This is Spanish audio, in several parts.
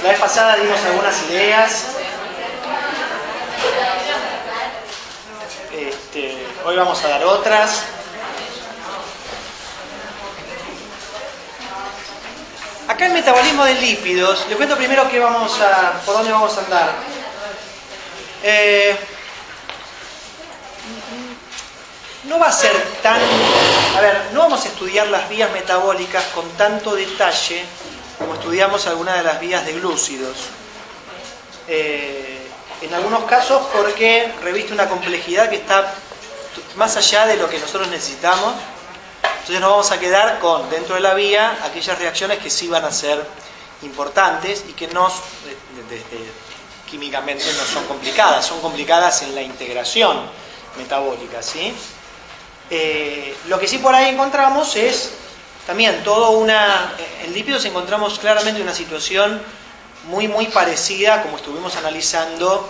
La vez pasada dimos algunas ideas. Hoy vamos a dar otras. Acá el metabolismo de lípidos, les cuento primero por dónde vamos a andar. No va a ser no vamos a estudiar las vías metabólicas con tanto detalle como estudiamos algunas de las vías de glúcidos. En algunos casos porque reviste una complejidad que está más allá de lo que nosotros necesitamos. Entonces nos vamos a quedar con, dentro de la vía, aquellas reacciones que sí van a ser importantes y que químicamente no son complicadas en la integración metabólica, ¿sí? Lo que sí por ahí encontramos es también en lípidos encontramos claramente una situación muy parecida como estuvimos analizando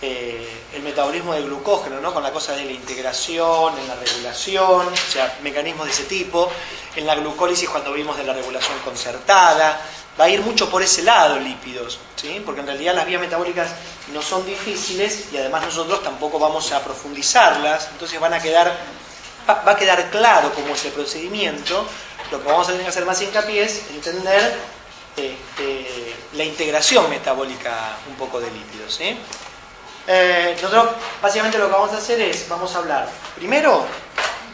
el metabolismo del glucógeno, ¿no? Con la cosa de la integración, en la regulación, o sea, mecanismos de ese tipo, en la glucólisis cuando vimos de la regulación concertada. Va a ir mucho por ese lado lípidos, ¿sí? Porque en realidad las vías metabólicas no son difíciles y además nosotros tampoco vamos a profundizarlas, entonces va a quedar claro cómo es el procedimiento. Lo que vamos a tener que hacer más hincapié es entender la integración metabólica un poco de lípidos, ¿sí? Nosotros básicamente lo que vamos a hacer es, vamos a hablar primero,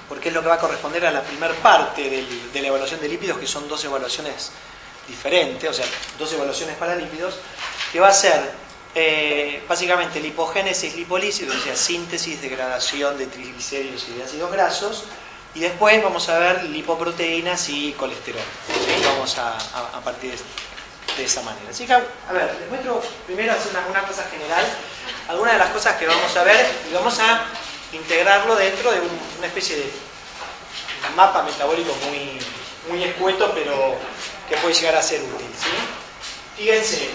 porque es lo que va a corresponder a la primer parte de la evaluación de lípidos, que son 2 evaluaciones diferentes, o sea, 2 evaluaciones para lípidos, que va a ser básicamente lipogénesis, lipólisis, o sea, síntesis, degradación de triglicéridos y de ácidos grasos, y después vamos a ver lipoproteínas y colesterol, ¿sí? Vamos a partir de esa manera. Así que, a ver, les muestro primero hacer una cosa general, algunas de las cosas que vamos a ver, y vamos a integrarlo dentro de una especie de mapa metabólico muy escueto, pero que puede llegar a ser útil, ¿sí? Fíjense,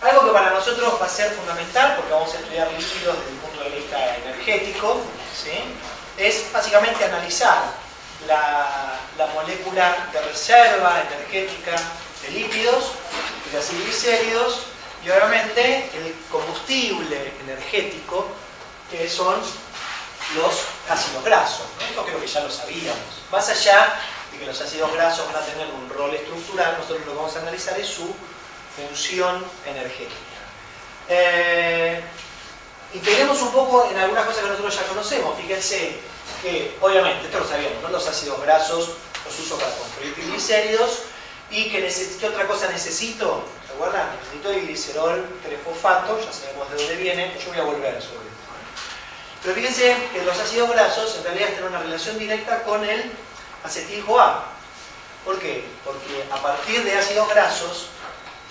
algo que para nosotros va a ser fundamental, porque vamos a estudiar lípidos desde el punto de vista energético, ¿sí? Es básicamente analizar la molécula de reserva energética de lípidos y de acilglicéridos, y obviamente el combustible energético, que son los ácidos grasos, ¿no? Esto creo que ya lo sabíamos. Más allá de que los ácidos grasos van a tener un rol estructural, nosotros lo que vamos a analizar es su función energética. Integremos un poco en algunas cosas que nosotros ya conocemos. Fíjense que, obviamente, esto lo sabíamos, ¿no? Los ácidos grasos los uso para construir triglicéridos. ¿Y qué otra cosa necesito? ¿Se acuerdan? Necesito glicerol trifosfato, ya sabemos de dónde viene, yo voy a volver sobre esto. Pero fíjense que los ácidos grasos en realidad tienen una relación directa con el acetil-CoA. ¿Por qué? Porque a partir de ácidos grasos,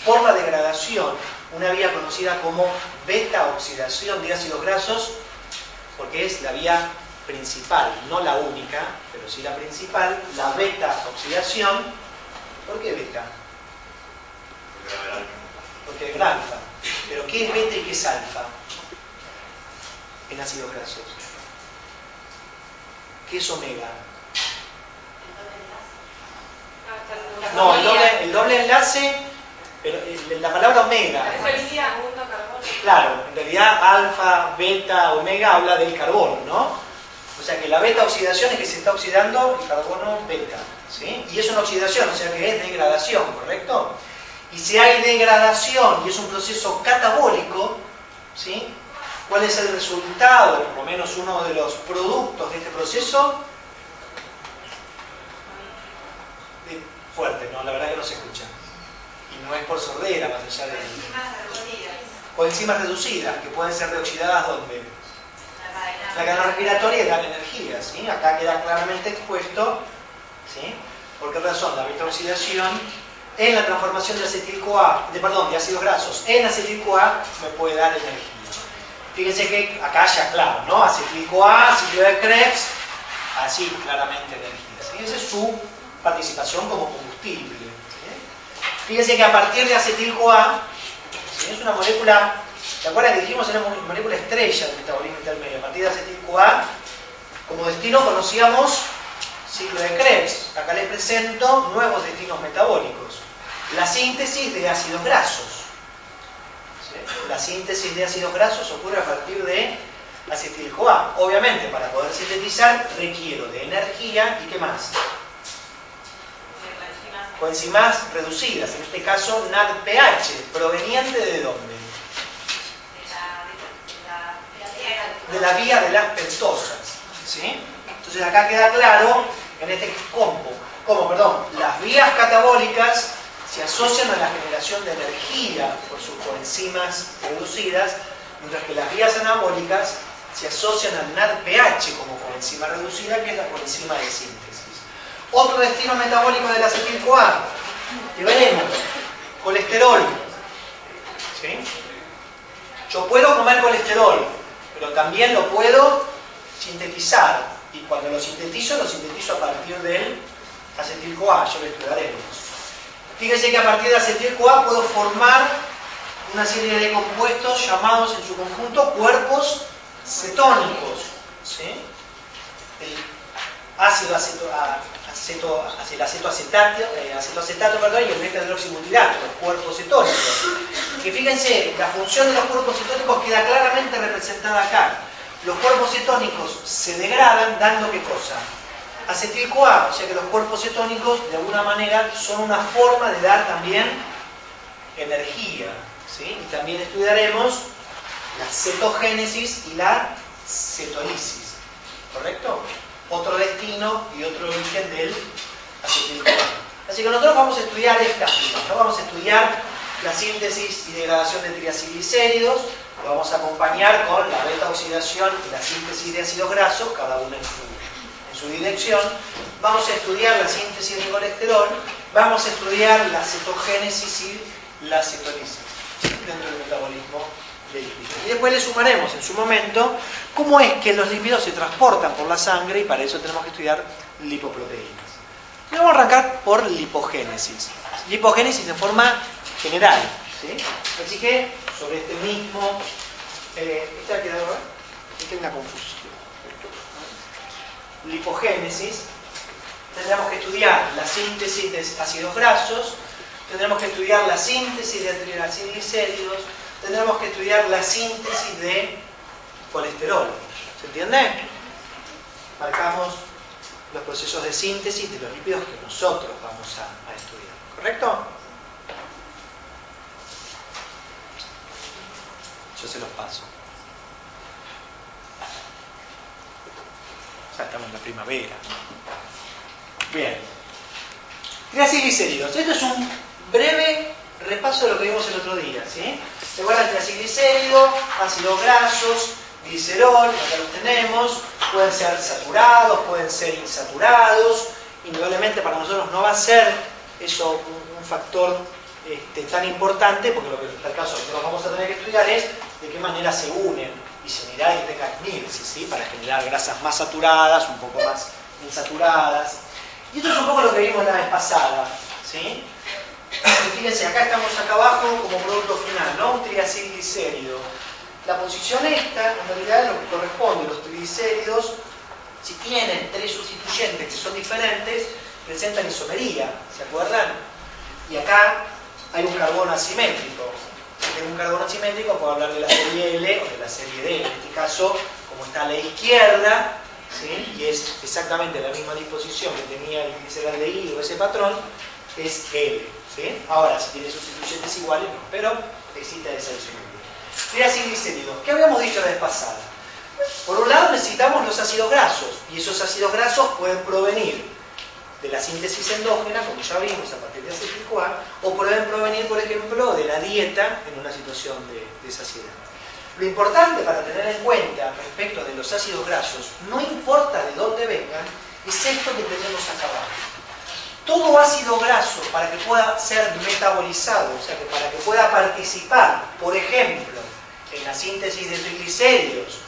por la degradación, una vía conocida como beta-oxidación de ácidos grasos, porque es la vía principal, no la única, pero sí la principal, la beta-oxidación. ¿Por qué beta? Porque es alfa. ¿Pero qué es beta y qué es alfa en ácidos grasos? ¿Qué es omega? No, el doble enlace, pero la palabra omega. Claro, en realidad alfa, beta, omega habla del carbono, ¿no? O sea que la beta oxidación es que se está oxidando el carbono beta, ¿sí? Y es una oxidación, o sea que es degradación, ¿correcto? Y si hay degradación y es un proceso catabólico, ¿sí? ¿Cuál es el resultado, por lo menos uno de los productos de este proceso? Fuerte, ¿no? La verdad que no se escucha. Y no es por sordera, más allá de... O enzimas reducidas, que pueden ser reoxidadas, ¿dónde? La cadena respiratoria y dan energía, ¿sí? Acá queda claramente expuesto, ¿sí? ¿Por qué razón? La beta-oxidación en la transformación de de ácidos grasos en acetil-CoA me puede dar energía. Fíjense que acá ya claro, ¿no? Acetil-CoA, ciclo de Krebs, así claramente energía, ¿sí? Esa es su participación como combustible, ¿sí? Fíjense que a partir de acetil-CoA, ¿sí? Es una molécula, ¿se acuerdan que dijimos era una molécula estrella del metabolismo intermedio? A partir de acetil-CoA, como destino conocíamos ciclo de Krebs. Acá les presento nuevos destinos metabólicos. La la síntesis de ácidos grasos. ¿Sí? La síntesis de ácidos grasos ocurre a partir de acetil-CoA. Obviamente, para poder sintetizar requiero de energía y ¿qué más? Coenzimas reducidas, en este caso NADPH, proveniente ¿de dónde? De la vía de las pentosas. ¿Sí? Entonces acá queda claro, en este cómo las vías catabólicas se asocian a la generación de energía por sus coenzimas reducidas, mientras que las vías anabólicas se asocian al NADPH como coenzima reducida, que es la coenzima de síntesis. Otro destino metabólico del acetil-CoA, que veremos, colesterol. ¿Sí? Yo puedo comer colesterol, pero también lo puedo sintetizar. Y cuando lo sintetizo a partir del acetil-CoA, ya lo estudiaremos. Fíjense que a partir del acetil-CoA puedo formar una serie de compuestos llamados en su conjunto cuerpos cetónicos. ¿Sí? El ácido acetoacetato y el beta-hidroxibutirato, los cuerpos cetónicos. Que fíjense, la función de los cuerpos cetónicos queda claramente representada acá. Los cuerpos cetónicos se degradan dando ¿qué cosa? Acetil-CoA, o sea que los cuerpos cetónicos de alguna manera son una forma de dar también energía. ¿Sí? Y también estudiaremos la cetogénesis y la cetólisis. ¿Correcto? Otro destino y otro origen del acetil-CoA. Así que nosotros vamos a estudiar estas vías, ¿no? Vamos a estudiar la síntesis y degradación de triacilglicéridos, lo vamos a acompañar con la beta-oxidación y la síntesis de ácidos grasos, cada uno en su dirección. Vamos a estudiar la síntesis de colesterol, vamos a estudiar la cetogénesis y la cetólisis dentro del metabolismo de lípidos. Y después le sumaremos en su momento cómo es que los lípidos se transportan por la sangre, y para eso tenemos que estudiar lipoproteínas. Y vamos a arrancar por lipogénesis. Lipogénesis en forma general. ¿Sí? Así que sobre este mismo... ¿Este ha quedado ahora? Aquí hay una confusión. Lipogénesis. Tendremos que estudiar la síntesis de ácidos grasos, tendremos que estudiar la síntesis de triacilglicéridos, tendremos que estudiar la síntesis de colesterol. ¿Se entiende? Marcamos los procesos de síntesis de los lípidos que nosotros vamos a estudiar. ¿Correcto? Yo se los paso. Ya estamos en la primavera. Bien. Triacilglicéridos. Esto es un breve repaso de lo que vimos el otro día. ¿Sí? Recuerdan triacilglicéridos, ácidos grasos, glicerol, acá los tenemos. Pueden ser saturados, pueden ser insaturados. Indudablemente para nosotros no va a ser eso un factor tan importante, porque lo que en este caso nosotros vamos a tener que estudiar es de qué manera se unen y se unirá y Knights, ¿sí? Para generar grasas más saturadas, un poco más insaturadas. Y esto es un poco lo que vimos la vez pasada. ¿Sí? Fíjense, acá abajo como producto final, ¿no? Un triacilglicérido. La posición esta, en realidad lo que corresponde a los triglicéridos, si tienen tres sustituyentes que son diferentes, presentan isomería, ¿se acuerdan? Y acá hay un carbono asimétrico. Si tengo un carbono asimétrico, puedo hablar de la serie L o de la serie D. En este caso, como está a la izquierda, ¿sí? Y es exactamente la misma disposición que tenía el gliceraldehído, ese patrón, es L. ¿Sí? Ahora, si tiene sustituyentes iguales, no, pero existe esa isomería. Triacilglicéridos. ¿Qué habíamos dicho la vez pasada? Por un lado necesitamos los ácidos grasos, y esos ácidos grasos pueden provenir de la síntesis endógena, como ya vimos a partir de acetil-CoA, o pueden provenir, por ejemplo, de la dieta en una situación de saciedad. Lo importante para tener en cuenta respecto de los ácidos grasos, no importa de dónde vengan, es esto que tenemos acá abajo. Todo ácido graso, para que pueda ser metabolizado, o sea, que para que pueda participar, por ejemplo, en la síntesis de triglicéridos,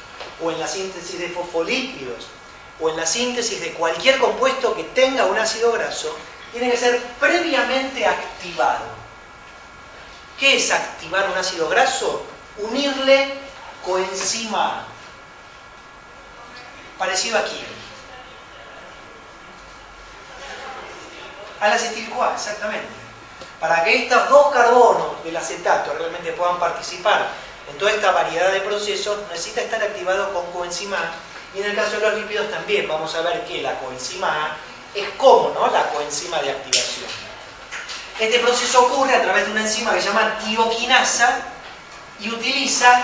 o en la síntesis de fosfolípidos, o en la síntesis de cualquier compuesto que tenga un ácido graso, tiene que ser previamente activado. ¿Qué es activar un ácido graso? Unirle coenzima A. Parecido a quién? Al acetil-CoA, exactamente. Para que estos dos carbonos del acetato realmente puedan participar en toda esta variedad de procesos, necesita estar activado con coenzima A. Y en el caso de los lípidos también vamos a ver que la coenzima A es como, ¿no?, la coenzima de activación. Este proceso ocurre a través de una enzima que se llama tioquinasa y utiliza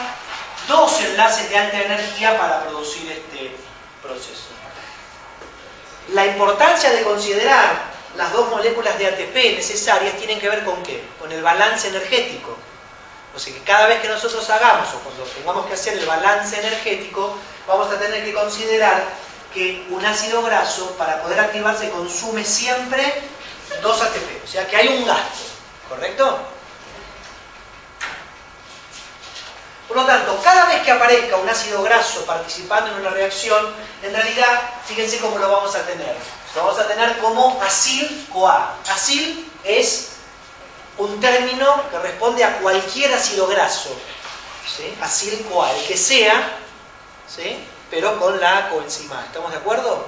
dos enlaces de alta energía para producir este proceso. La importancia de considerar las dos moléculas de ATP necesarias tienen que ver con ¿qué? Con el balance energético. O sea que cada vez que nosotros hagamos o cuando tengamos que hacer el balance energético, vamos a tener que considerar que un ácido graso para poder activarse consume siempre 2 ATP. O sea que hay un gasto, ¿correcto? Por lo tanto, cada vez que aparezca un ácido graso participando en una reacción, en realidad, fíjense cómo lo vamos a tener. Lo vamos a tener como acil-CoA. Acil es un término que responde a cualquier ácido graso, ¿sí? Acil-CoA, el que sea, ¿sí?, pero con la coenzima A. ¿Estamos de acuerdo?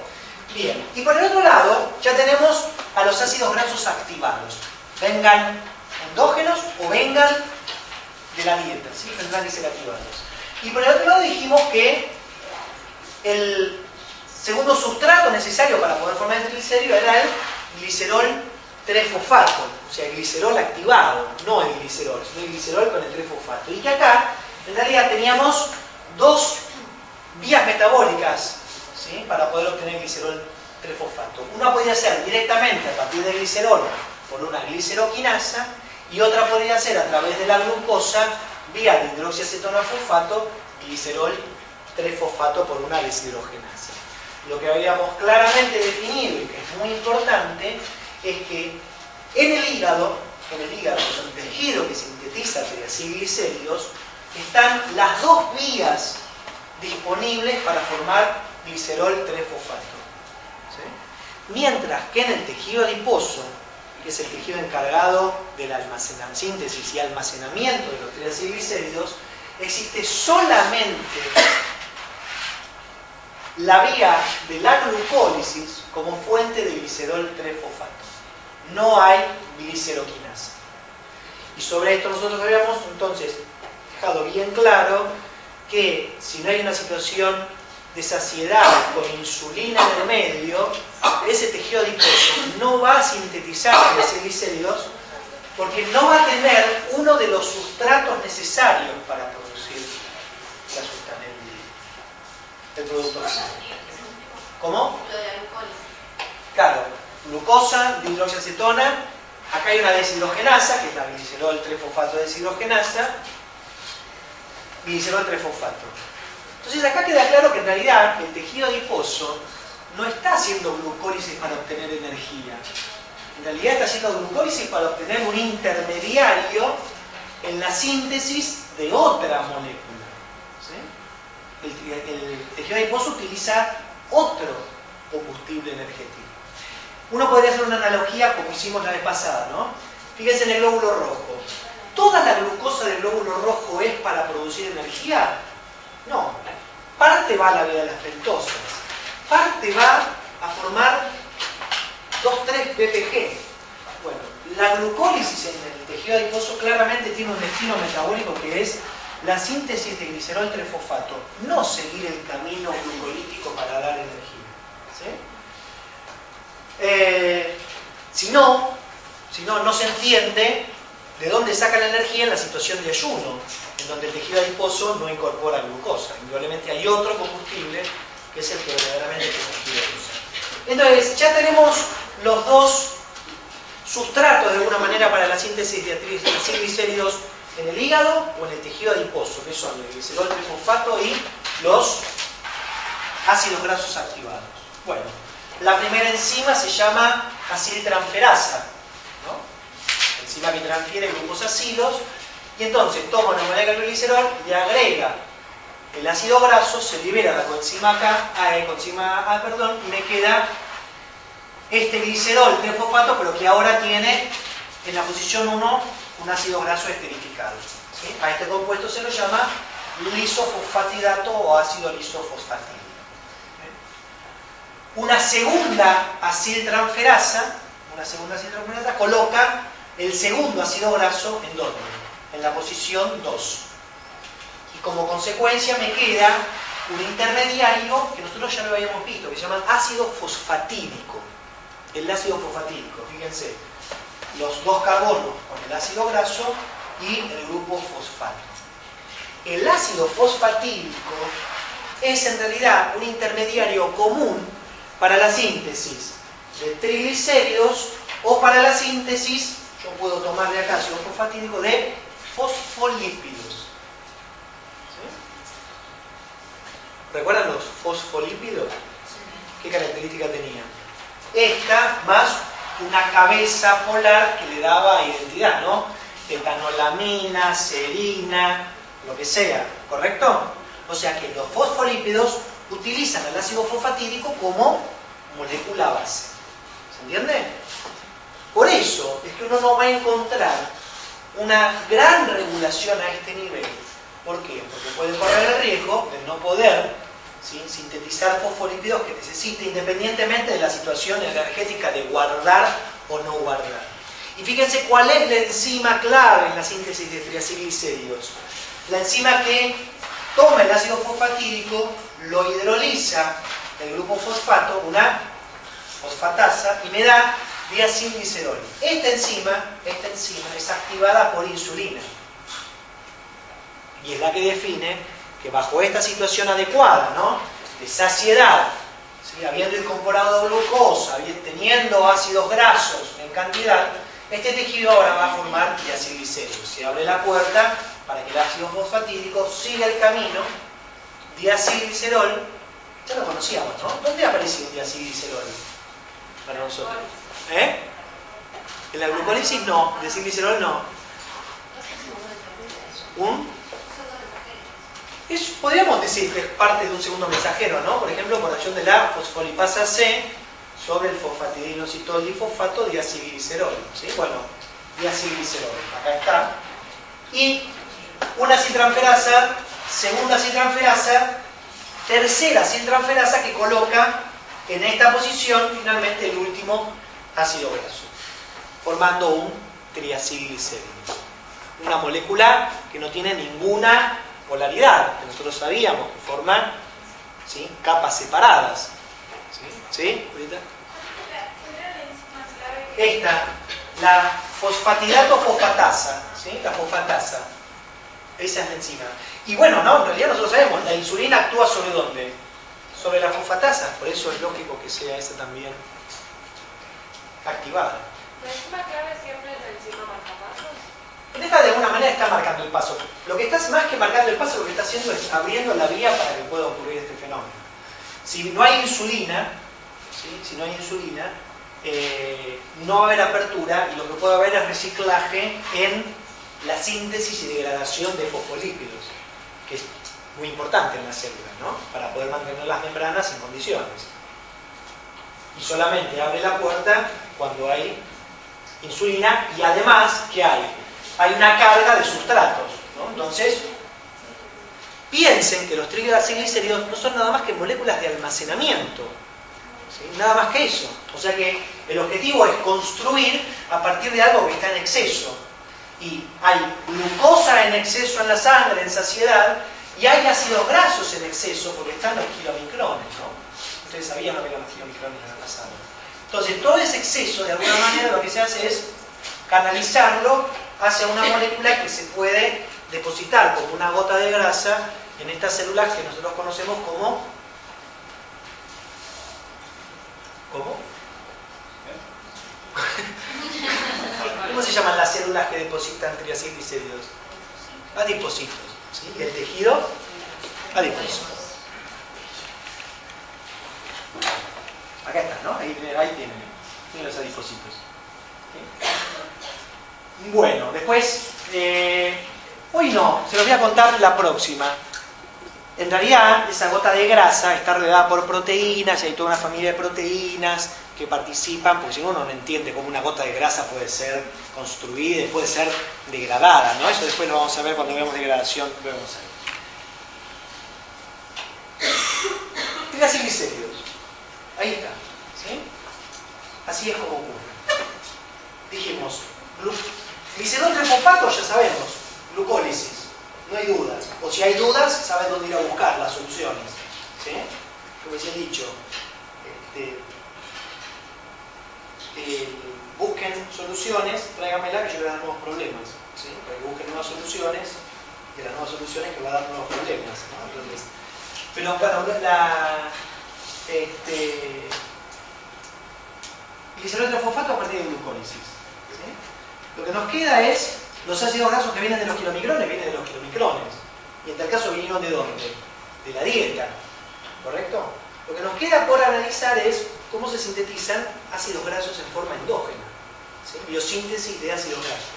Bien. Y por el otro lado, ya tenemos a los ácidos grasos activados. Vengan endógenos o vengan de la dieta, ¿sí? Tendrán que ser activados. Y por el otro lado dijimos que el segundo sustrato necesario para poder formar el triglicérido era el glicerol 3-fosfato, o sea, el glicerol activado, no el glicerol, sino el glicerol con el 3-fosfato. Y que acá, en realidad, teníamos dos vías metabólicas, ¿sí?, para poder obtener glicerol 3-fosfato. Una podría ser directamente a partir del glicerol por una gliceroquinasa y otra podría ser a través de la glucosa vía de hidroxiacetona-fosfato, glicerol 3-fosfato por una deshidrogenasa. Lo que habíamos claramente definido y que es muy importante es que en el hígado, que es un tejido que sintetiza triacilglicéridos, están las dos vías disponibles para formar glicerol 3-fosfato. ¿Sí? Mientras que en el tejido adiposo, que es el tejido encargado de la síntesis y almacenamiento de los triacilglicéridos, existe solamente la vía de la glucólisis como fuente de glicerol 3-fosfato. No hay gliceroquinasa. Y sobre esto nosotros habíamos entonces dejado bien claro que si no hay una situación de saciedad con insulina en el medio, ese tejido adiposo no va a sintetizar triacilglicéridos porque no va a tener uno de los sustratos necesarios para producir la sustancia, el producto final. ¿Cómo? Lo de la glucólisis. Claro, glucosa, dihidroxiacetona, acá hay una deshidrogenasa, que es la glicerol 3-fosfato deshidrogenasa, glicerol 3-fosfato. Entonces acá queda claro que en realidad el tejido adiposo no está haciendo glucólisis para obtener energía. En realidad está haciendo glucólisis para obtener un intermediario en la síntesis de otra molécula. ¿Sí? El tejido adiposo utiliza otro combustible energético. Uno podría hacer una analogía como hicimos la vez pasada, ¿no? Fíjense en el glóbulo rojo. ¿Toda la glucosa del glóbulo rojo es para producir energía? No. Parte va a la vía de las pentosas. Parte va a formar 2,3-PPG. Bueno, la glucólisis en el tejido adiposo claramente tiene un destino metabólico que es la síntesis de glicerol 3-fosfato, no seguir el camino glucolítico para dar energía. ¿Sí? Si no se entiende de dónde saca la energía en la situación de ayuno, en donde el tejido adiposo no incorpora glucosa. Indudablemente hay otro combustible que es el que verdaderamente el tejido usa. Entonces, ya tenemos los dos sustratos de alguna manera para la síntesis de triacilglicéridos en el hígado o en el tejido adiposo, que son el glicerol 3-fosfato y los ácidos grasos activados. Bueno, la primera enzima se llama aciltransferasa, ¿no? Enzima que transfiere glucosasilos, y entonces toma una molécula de glicerol, le agrega el ácido graso, se libera la coenzima A, y me queda este glicerol 3-fosfato, pero que ahora tiene en la posición 1 un ácido graso esterificado. ¿Sí? A este compuesto se lo llama lisofosfatidato o ácido lisofosfatídico. Una segunda aciltransferasa coloca el segundo ácido graso, ¿en dónde? En la posición 2. Y como consecuencia me queda un intermediario que nosotros ya lo habíamos visto, que se llama ácido fosfatídico. El ácido fosfatídico, fíjense, los dos carbonos con el ácido graso y el grupo fosfato. El ácido fosfatídico es en realidad un intermediario común para la síntesis de triglicéridos o para la síntesis, yo puedo tomar de acá ácido fosfatídico, de fosfolípidos. ¿Sí? ¿Recuerdan los fosfolípidos? ¿Qué característica tenían? Esta más una cabeza polar que le daba identidad, ¿no? Etanolamina, serina, lo que sea, ¿correcto? O sea que los fosfolípidos utilizan el ácido fosfatídico como molécula base. ¿Se entiende? Por eso es que uno no va a encontrar una gran regulación a este nivel. ¿Por qué? Porque puede correr el riesgo de no poder, ¿sí?, sintetizar fosfolípidos que necesite, independientemente de la situación energética de guardar o no guardar. Y fíjense cuál es la enzima clave en la síntesis de triacilglicéridos. La enzima que toma el ácido fosfatídico, lo hidroliza el grupo fosfato, una fosfatasa, y me da diacilglicerol. Esta enzima es activada por insulina. Y es la que define que bajo esta situación adecuada, ¿no?, de saciedad, ¿sí?, habiendo incorporado glucosa, teniendo ácidos grasos en cantidad, este tejido ahora va a formar diacilglicéridos. Se abre la puerta para que el ácido fosfatídico siga el camino. Diacilglicerol, ya lo conocíamos, ¿no? ¿Dónde ha aparecido diacilglicerol para nosotros? En la glucólisis no, diacilglicerol no. Podríamos decir que es parte de un segundo mensajero, ¿no? Por ejemplo, por acción de la fosfolipasa C sobre el fosfatidilocitol difosfato diacilglicerol, ¿sí? Bueno, diacilglicerol, acá está. Y una aciltransferasa, segunda aciltransferasa, tercera aciltransferasa que coloca en esta posición finalmente el último ácido graso, formando un triacilglicérido. Una molécula que no tiene ninguna polaridad, que nosotros sabíamos que forman, ¿sí?, capas separadas. ¿Sí? ¿Ahorita? Esta, la fosfatidato fosfatasa, ¿sí?, la fosfatasa, esa es la enzima. Y bueno, no, en realidad nosotros sabemos, la insulina actúa sobre ¿dónde? Sobre la fosfatasa, por eso es lógico que sea esa también activada. ¿La enzima clave siempre es la enzima marcapasos? En esta de alguna manera está marcando el paso. Lo que está más que marcando el paso, lo que está haciendo es abriendo la vía para que pueda ocurrir este fenómeno. Si no hay insulina, ¿sí?, si no hay insulina, no va a haber apertura, y lo que puede haber es reciclaje en la síntesis y degradación de fosfolípidos, que es muy importante en la célula, ¿no?, para poder mantener las membranas en condiciones. Y solamente abre la puerta cuando hay insulina, y además, ¿qué hay? Hay una carga de sustratos, ¿no? Entonces, piensen que los triacilglicéridos no son nada más que moléculas de almacenamiento, ¿sí?, nada más que eso. O sea que el objetivo es construir a partir de algo que está en exceso. Y hay glucosa en exceso en la sangre, en saciedad, y hay ácidos grasos en exceso porque están los kilomicrones, ¿no? Ustedes sabían lo que eran los kilomicrones en la sangre. Entonces, todo ese exceso, de alguna manera, lo que se hace es canalizarlo hacia una molécula que se puede depositar como una gota de grasa en estas células que nosotros conocemos como... ¿Cómo? ¿Cómo se llaman las células que depositan triacilglicéridos? Adipocitos, ¿sí? Y el tejido adiposo. Acá está, ¿no? Ahí tienen los adipocitos. ¿Sí? Bueno, después, hoy no, se los voy a contar la próxima. En realidad, esa gota de grasa está rodeada por proteínas, y hay toda una familia de proteínas que participan, porque si no, uno no entiende cómo una gota de grasa puede ser construida y puede ser degradada, ¿no? Eso después lo vamos a ver cuando veamos degradación, lo vamos a ver. Triacilglicéridos. Ahí está, ¿sí? Así es como ocurre. Dijimos, Glicerol trifosfato ya sabemos, glucólisis, no hay dudas. O si hay dudas, saben dónde ir a buscar las soluciones. ¿Sí? Como les he dicho, busquen soluciones, tráiganmela que yo voy a dar nuevos problemas. ¿Sí? Para que busquen nuevas soluciones, y las nuevas soluciones que va a dar nuevos problemas. ¿No? Entonces, pero bueno, glicerol trifosfato a partir de glucólisis. ¿Sí? Lo que nos queda es los ácidos grasos que vienen de los kilomicrones, vienen de los kilomicrones. Y en tal caso vinieron de dónde? De la dieta. ¿Correcto? Lo que nos queda por analizar es cómo se sintetizan ácidos grasos en forma endógena. ¿Sí? Biosíntesis de ácidos grasos.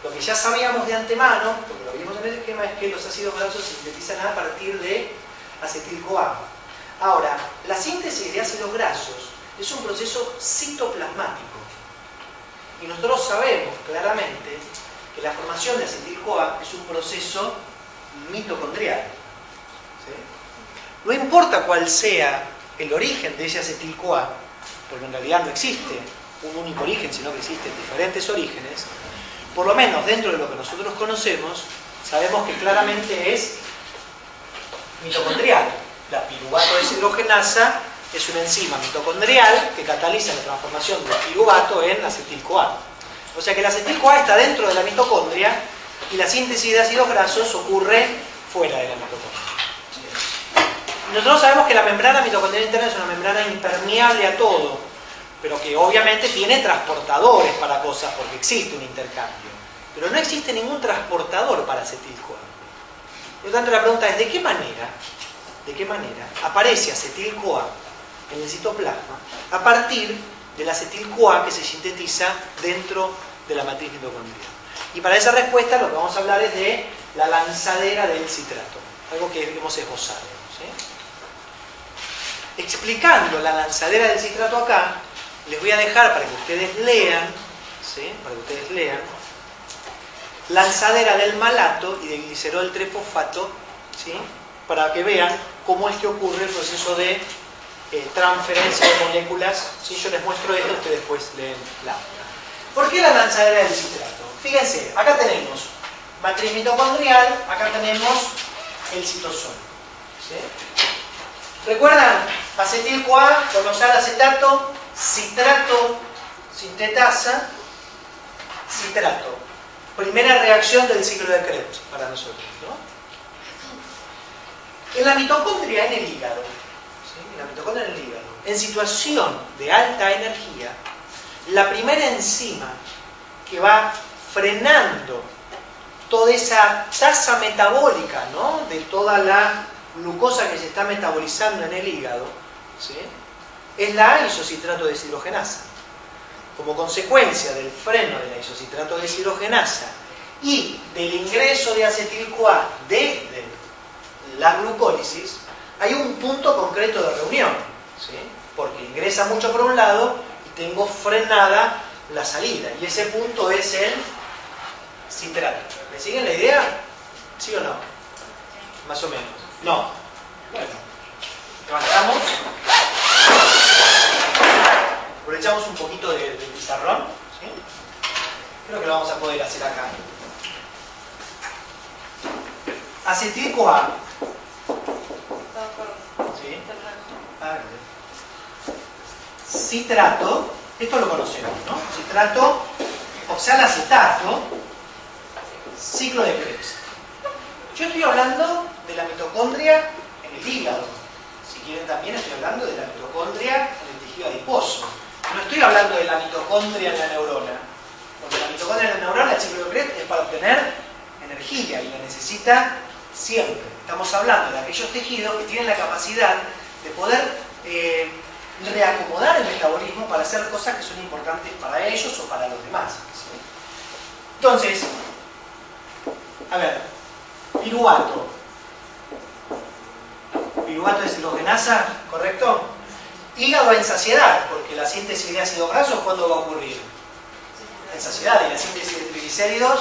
Lo que ya sabíamos de antemano, porque lo vimos en el esquema, es que los ácidos grasos se sintetizan a partir de acetil-CoA. Ahora, la síntesis de ácidos grasos es un proceso citoplasmático. Y nosotros sabemos claramente que la formación de acetil-CoA es un proceso mitocondrial. ¿Sí? No importa cuál sea el origen de ese acetil-CoA, porque en realidad no existe un único origen, sino que existen diferentes orígenes, por lo menos dentro de lo que nosotros conocemos, sabemos que claramente es mitocondrial. La piruvato deshidrogenasa es una enzima mitocondrial que cataliza la transformación del piruvato en acetil-CoA. O sea que el acetil-CoA está dentro de la mitocondria y la síntesis de ácidos grasos ocurre fuera de la mitocondria. Nosotros sabemos que la membrana mitocondrial interna es una membrana impermeable a todo, pero que obviamente tiene transportadores para cosas porque existe un intercambio. Pero no existe ningún transportador para acetil-CoA. Por lo tanto, la pregunta es, ¿de qué manera aparece acetil-CoA en el citoplasma a partir del acetil-CoA que se sintetiza dentro de la matriz mitocondrial? Y para esa respuesta lo que vamos a hablar es de la lanzadera del citrato, algo que hemos esbozado. ¿Sí? Explicando la lanzadera del citrato acá, les voy a dejar para que ustedes lean, ¿sí? Lanzadera del malato y del glicerol trifosfato, ¿sí? Para que vean cómo es que ocurre el proceso de transferencia de moléculas. ¿Sí? Yo les muestro esto, ustedes después leen la otra. ¿Por qué la lanzadera del citrato? Fíjense, acá tenemos matriz mitocondrial, acá tenemos el citosol. ¿Sí? ¿Recuerdan? Acetil-CoA, colosal acetato, citrato, sintetasa, citrato. Primera reacción del ciclo de Krebs para nosotros, ¿no? En la mitocondria en el hígado, ¿sí? En situación de alta energía, la primera enzima que va frenando toda esa tasa metabólica, ¿no? De toda la glucosa que se está metabolizando en el hígado, ¿sí? Es la isocitrato deshidrogenasa. Como consecuencia del freno de la isocitrato deshidrogenasa y del ingreso de acetil-CoA desde la glucólisis, hay un punto concreto de reunión, ¿sí? Porque ingresa mucho por un lado y tengo frenada la salida. Y ese punto es el citrato. ¿Me siguen la idea? ¿Sí o no? Más o menos. No. Bueno. Levantamos. Aprovechamos un poquito de pizarrón. ¿Sí? Creo que lo vamos a poder hacer acá. Acetil-CoA. ¿Sí? Citrato. Esto lo conocemos, ¿no? Citrato, oxalacetato, ciclo de Krebs. Yo estoy hablando de la mitocondria en el hígado. Si quieren también estoy hablando de la mitocondria en el tejido adiposo. No estoy hablando de la mitocondria en la neurona. Porque la mitocondria en la neurona, el ciclo de Krebs, es para obtener energía y la necesita siempre. Estamos hablando de aquellos tejidos que tienen la capacidad de poder reacomodar el metabolismo para hacer cosas que son importantes para ellos o para los demás. ¿Sí? Entonces, a ver, piruvato. Piruvato deshidrogenasa, ¿correcto? Hígado en saciedad, porque la síntesis de ácidos grasos, ¿cuándo va a ocurrir? En saciedad, y la síntesis de triglicéridos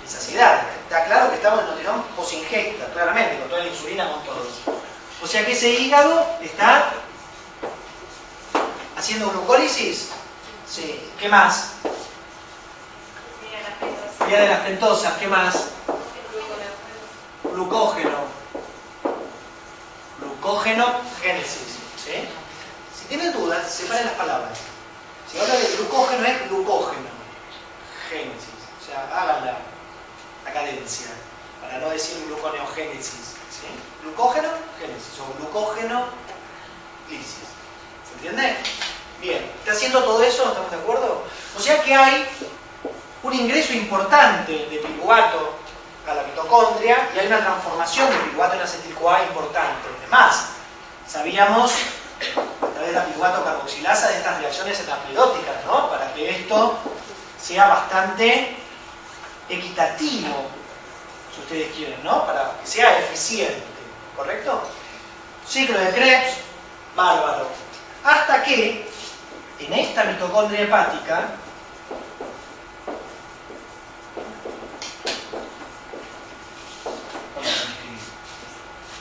en saciedad. Está claro que estamos en un posingesta, claramente, con toda la insulina, con todo. O sea que ese hígado está haciendo glucólisis. Sí. ¿Qué más? vía de las pentosas, ¿qué más? Glucógeno. Glucógeno-génesis. ¿Sí? Si tienen dudas, separen las palabras. Si habla de glucógeno, es glucógeno. Génesis. O sea, hagan la cadencia. Para no decir gluconeogénesis. ¿Sí? Glucógeno, génesis. O glucógeno, lisis. ¿Se entiende? Bien. ¿Está haciendo todo eso? ¿Estamos de acuerdo? O sea que hay un ingreso importante de piruvato a la mitocondria y hay una transformación de piruvato en acetil-CoA importante. Además, sabíamos a través de la piruvato carboxilasa de estas reacciones etaplidóticas, ¿no? Para que esto sea bastante equitativo, si ustedes quieren, ¿no? Para que sea eficiente, ¿correcto? Ciclo de Krebs, bárbaro. Hasta que en esta mitocondria hepática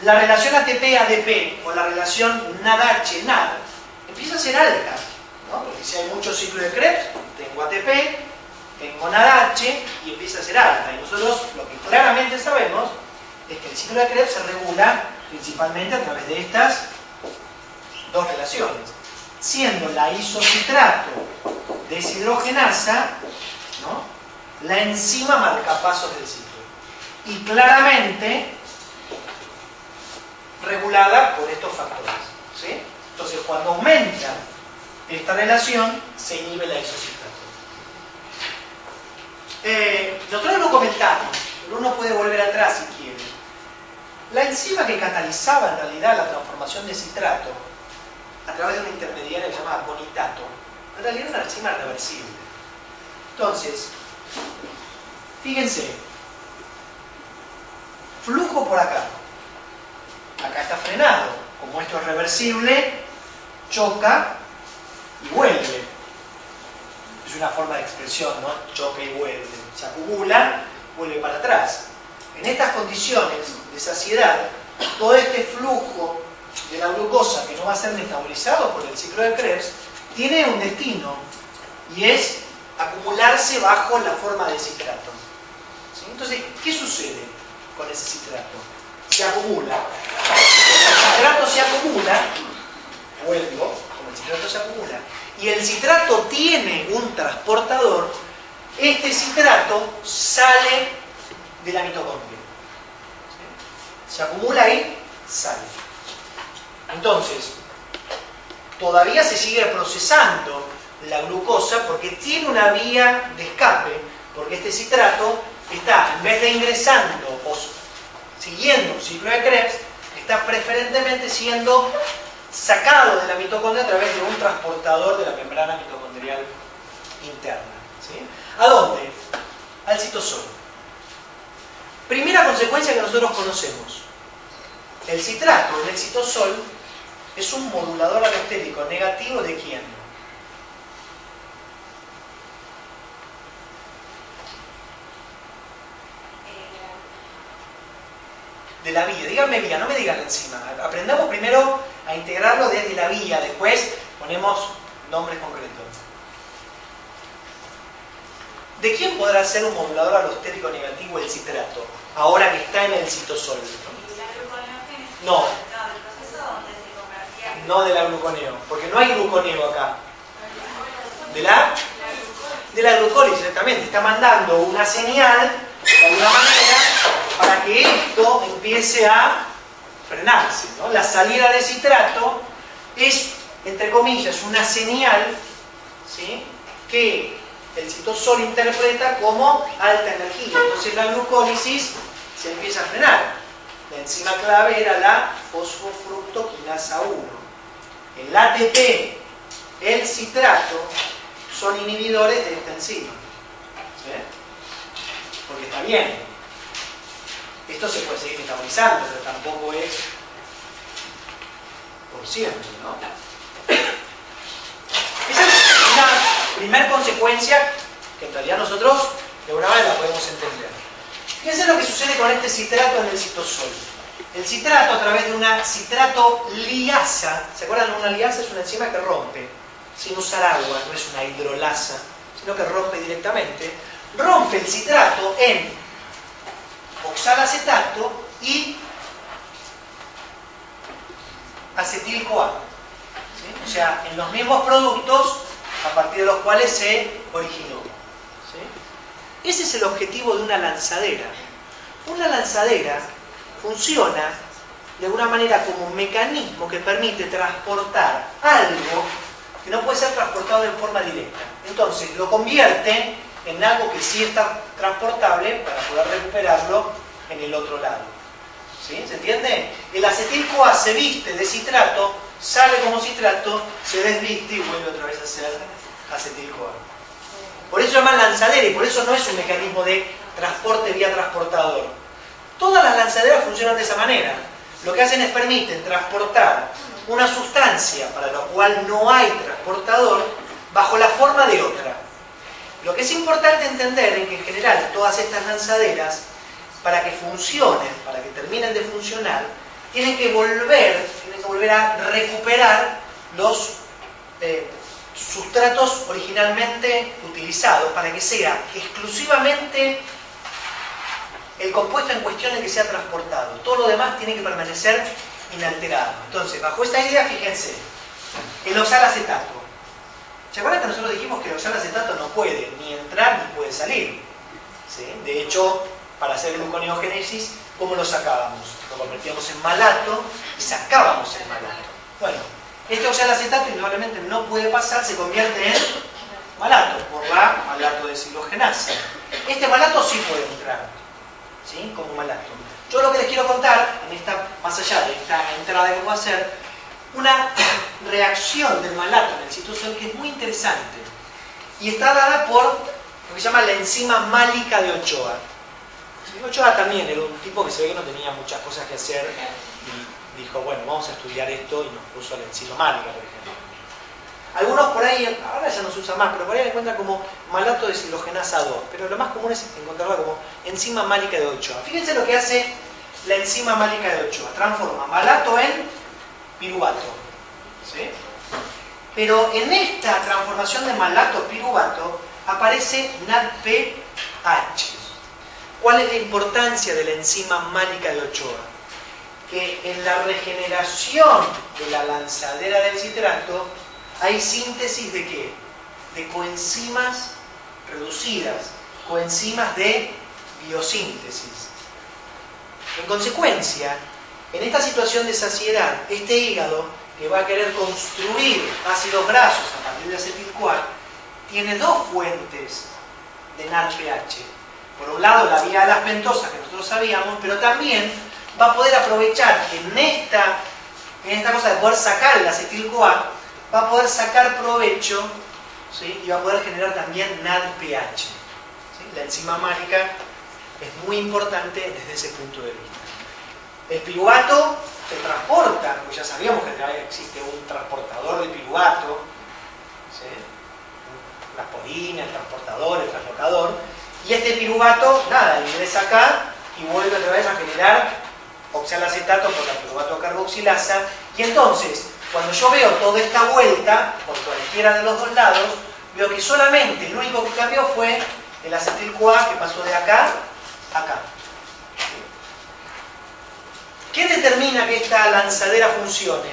la relación ATP-ADP o la relación NADH-NAD empieza a ser alta, ¿no? Porque si hay mucho ciclo de Krebs, tengo ATP, tengo NADH y empieza a ser alta. Y nosotros lo que claramente sabemos es que el ciclo de Krebs se regula principalmente a través de estas dos relaciones, siendo la isocitrato deshidrogenasa, ¿no?, la enzima marcapasos del ciclo. Y claramente regulada por estos factores, ¿sí? Entonces, cuando aumenta esta relación, se inhibe la isocitrato. Nosotros lo comentamos, pero uno puede volver atrás si quiere. La enzima que catalizaba en realidad la transformación de citrato a través de un intermediario que se llama conitato, en realidad era una enzima reversible. Entonces, fíjense, flujo por acá. Acá está frenado. Como esto es reversible, choca y vuelve. Es una forma de expresión, ¿no? Choca y vuelve. Se acumula, vuelve para atrás. En estas condiciones de saciedad, todo este flujo de la glucosa que no va a ser metabolizado por el ciclo de Krebs, tiene un destino y es acumularse bajo la forma de citrato. ¿Sí? Entonces, ¿qué sucede con ese citrato? Se acumula. El citrato se acumula, vuelvo, como el citrato se acumula, y el citrato tiene un transportador, este citrato sale de la mitocondria. ¿Sí? Se acumula ahí, sale. Entonces, todavía se sigue procesando la glucosa porque tiene una vía de escape, porque este citrato está, en vez de ingresando o siguiendo un ciclo de Krebs, está preferentemente siendo sacado de la mitocondria a través de un transportador de la membrana mitocondrial interna. ¿Sí? ¿A dónde? Al citosol. Primera consecuencia que nosotros conocemos. El citrato del citosol es un modulador alostérico negativo ¿de quién? De la vía. Díganme vía, no me digan encima. Aprendamos primero a integrarlo desde la vía, después ponemos nombres concretos. ¿De quién podrá ser un modulador alostérico negativo el citrato, ahora que está en el citosol? No. No de la gluconeo, porque no hay gluconeo acá. De la glucólisis, exactamente. Está mandando una señal, de alguna manera, para que esto empiece a frenarse, ¿no? La salida de citrato es, entre comillas, una señal, ¿sí?, que el citosol interpreta como alta energía. Entonces la glucólisis se empieza a frenar. La enzima clave era la fosfofructoquinasa 1. El ATP, el citrato, son inhibidores de esta enzima. ¿Sí? Porque está bien. Esto se puede seguir metabolizando, pero tampoco es por siempre, ¿no? Esa es una primera consecuencia que en realidad nosotros de alguna manera la podemos entender. Fíjense lo que sucede con este citrato en el citosol. El citrato, a través de una citrato liasa, ¿se acuerdan? Una liasa es una enzima que rompe sin usar agua, no es una hidrolasa, sino que rompe directamente. rompe el citrato en oxalacetato y acetil-CoA. ¿Sí? O sea, en los mismos productos a partir de los cuales se originó. ¿Sí? Ese es el objetivo de una lanzadera. Una lanzadera funciona de alguna manera como un mecanismo que permite transportar algo que no puede ser transportado en forma directa. Entonces lo convierte en algo que sí está transportable para poder recuperarlo en el otro lado. ¿Sí? ¿Se entiende? El acetil-CoA se viste de citrato, sale como citrato, se desviste y vuelve otra vez a ser acetil-CoA. Por eso se llama lanzadera y por eso no es un mecanismo de transporte vía transportador. Todas las lanzaderas funcionan de esa manera. Lo que hacen es permiten transportar una sustancia para la cual no hay transportador bajo la forma de otra. Lo que es importante entender es que en general todas estas lanzaderas, para que funcionen, para que terminen de funcionar, tienen que volver a recuperar los sustratos originalmente utilizados para que sea exclusivamente el compuesto en cuestión el que sea transportado. Todo lo demás tiene que permanecer inalterado. Entonces, bajo esta idea, fíjense, el oxalacetato. ¿Se acuerdan que nosotros dijimos que el oxalacetato no puede ni entrar ni puede salir? ¿Sí? De hecho, para hacer gluconeogénesis, ¿cómo lo sacábamos? Lo convertíamos en malato y sacábamos el malato. Bueno, este oxalacetato indudablemente no puede pasar, se convierte en malato por la malato deshidrogenasa. Este malato sí puede entrar, ¿sí? Como malato. Yo lo que les quiero contar, más allá de esta entrada que voy a hacer, una reacción del malato en el citosol que es muy interesante y está dada por lo que se llama la enzima málica de Ochoa. Ochoa también era un tipo que se ve que no tenía muchas cosas que hacer y dijo, bueno, vamos a estudiar esto y nos puso la enzima málica, por ejemplo. Algunos por ahí, ahora ya no se usa más, pero por ahí la encuentran como malato deshidrogenasa 2, pero lo más común es encontrarla como enzima málica de Ochoa. Fíjense lo que hace la enzima málica de Ochoa, transforma malato en piruvato. ¿Sí? Pero en esta transformación de malato-piruvato aparece NADPH. ¿Cuál es la importancia de la enzima málica de Ochoa? Que en la regeneración de la lanzadera del citrato hay síntesis de ¿qué? De coenzimas reducidas, coenzimas de biosíntesis. En consecuencia, en esta situación de saciedad, este hígado que va a querer construir ácidos grasos a partir de acetil-CoA tiene dos fuentes de NADPH. Por un lado, la vía de las pentosas que nosotros sabíamos, pero también va a poder aprovechar que en esta cosa de poder sacar el acetil-CoA, va a poder sacar provecho, ¿sí? Y va a poder generar también NADPH. ¿Sí? La enzima málica es muy importante desde ese punto de vista. El piruvato se transporta, pues ya sabíamos que existe un transportador de piruvato, ¿sí? La asporina, el transportador, y este piruvato, nada, ingresa acá y vuelve otra vez a generar oxalacetato por la piruvato carboxilasa, y entonces, cuando yo veo toda esta vuelta, por cualquiera de los dos lados, veo que solamente lo único que cambió fue el acetil-CoA que pasó de acá a acá. ¿Qué determina que esta lanzadera funcione?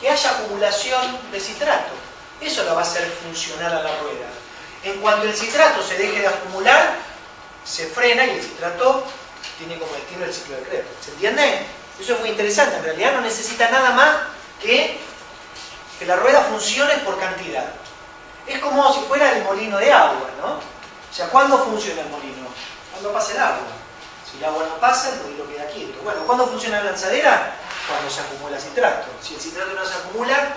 Que haya acumulación de citrato. Eso lo va a hacer funcionar a la rueda. En cuanto el citrato se deje de acumular, se frena y el citrato tiene como destino el ciclo de Krebs. ¿Se entiende? Eso es muy interesante. En realidad no necesita nada más que la rueda funcione por cantidad. Es como si fuera el molino de agua, ¿no? O sea, ¿cuándo funciona el molino? Cuando pasa el agua. Si el agua no pasa, el molino queda quieto. Bueno, ¿cuándo funciona la lanzadera? Cuando se acumula citrato. Si el citrato no se acumula,